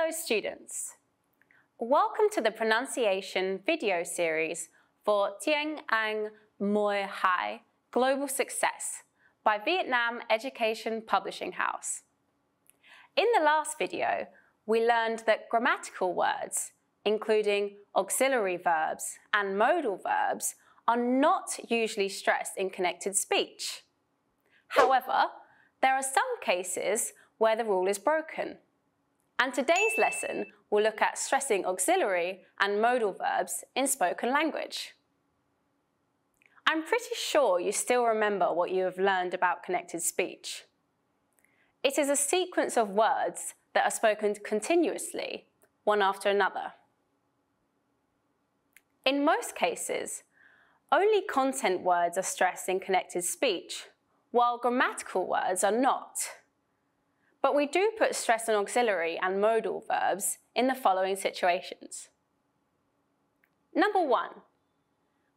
Hello students! Welcome to the pronunciation video series for Tiếng Anh Moi Hai Global Success by Vietnam Education Publishing House. In the last video, we learned that grammatical words, including auxiliary verbs and modal verbs, are not usually stressed in connected speech. However, there are some cases where the rule is broken. And today's lesson will look at stressing auxiliary and modal verbs in spoken language. I'm pretty sure you still remember what you have learned about connected speech. It is a sequence of words that are spoken continuously, one after another. In most cases, only content words are stressed in connected speech, while grammatical words are not. But we do put stress on auxiliary and modal verbs in the following situations. Number 1,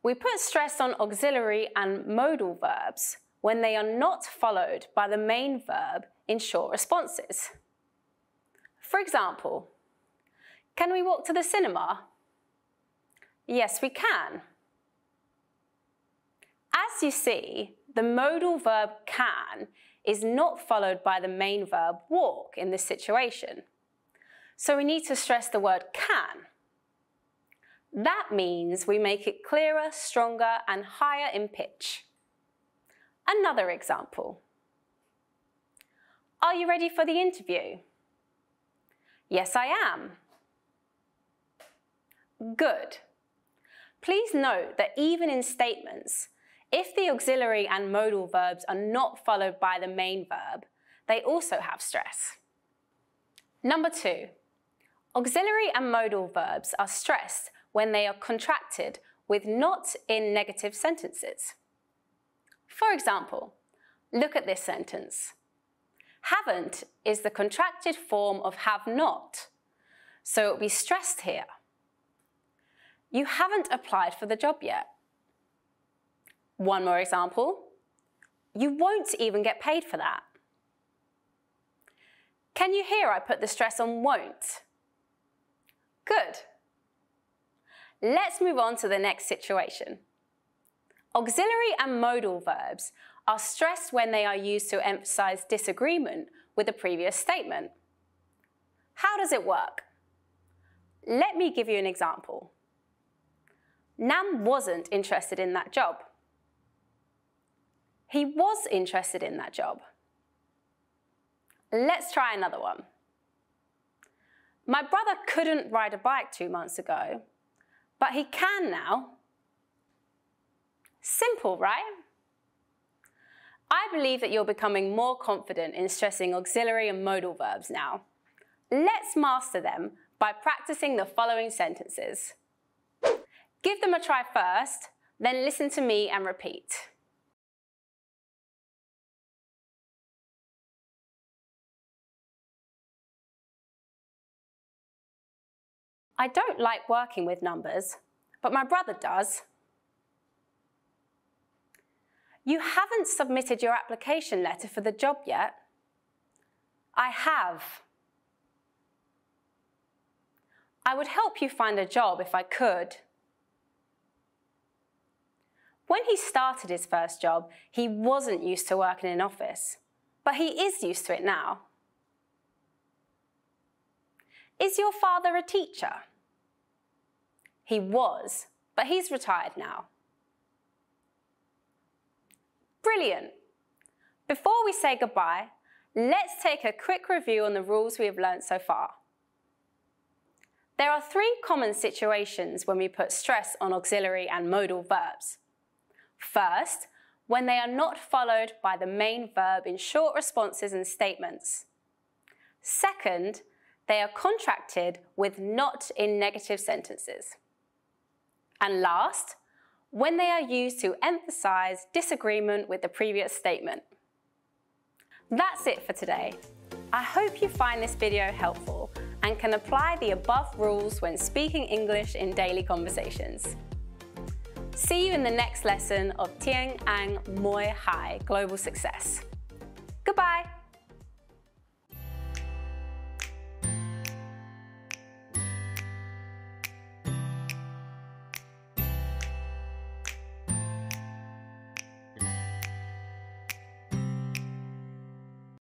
we put stress on auxiliary and modal verbs when they are not followed by the main verb in short responses. For example, can we walk to the cinema? Yes, we can. As you see, the modal verb can is not followed by the main verb walk in this situation. So we need to stress the word can. That means we make it clearer, stronger, and higher in pitch. Another example. Are you ready for the interview? Yes, I am. Good. Please note that even in statements, if the auxiliary and modal verbs are not followed by the main verb, they also have stress. Number 2, auxiliary and modal verbs are stressed when they are contracted with not in negative sentences. For example, look at this sentence. Haven't is the contracted form of have not, so it will be stressed here. You haven't applied for the job yet. One more example. You won't even get paid for that. Can you hear I put the stress on won't? Good. Let's move on to the next situation. Auxiliary and modal verbs are stressed when they are used to emphasize disagreement with the previous statement. How does it work? Let me give you an example. Nam wasn't interested in that job. He was interested in that job. Let's try another one. My brother couldn't ride a bike 2 months ago, but he can now. Simple, right? I believe that you're becoming more confident in stressing auxiliary and modal verbs now. Let's master them by practicing the following sentences. Give them a try first, then listen to me and repeat. I don't like working with numbers, but my brother does. You haven't submitted your application letter for the job yet. I have. I would help you find a job if I could. When he started his first job, he wasn't used to working in an office, but he is used to it now. Is your father a teacher? He was, but he's retired now. Brilliant! Before we say goodbye, let's take a quick review on the rules we have learnt so far. There are 3 common situations when we put stress on auxiliary and modal verbs. First, when they are not followed by the main verb in short responses and statements. Second, they are contracted with not in negative sentences. And last, when they are used to emphasize disagreement with the previous statement. That's it for today. I hope you find this video helpful and can apply the above rules when speaking English in daily conversations. See you in the next lesson of Tiếng Anh Moi Hai Global Success. Goodbye!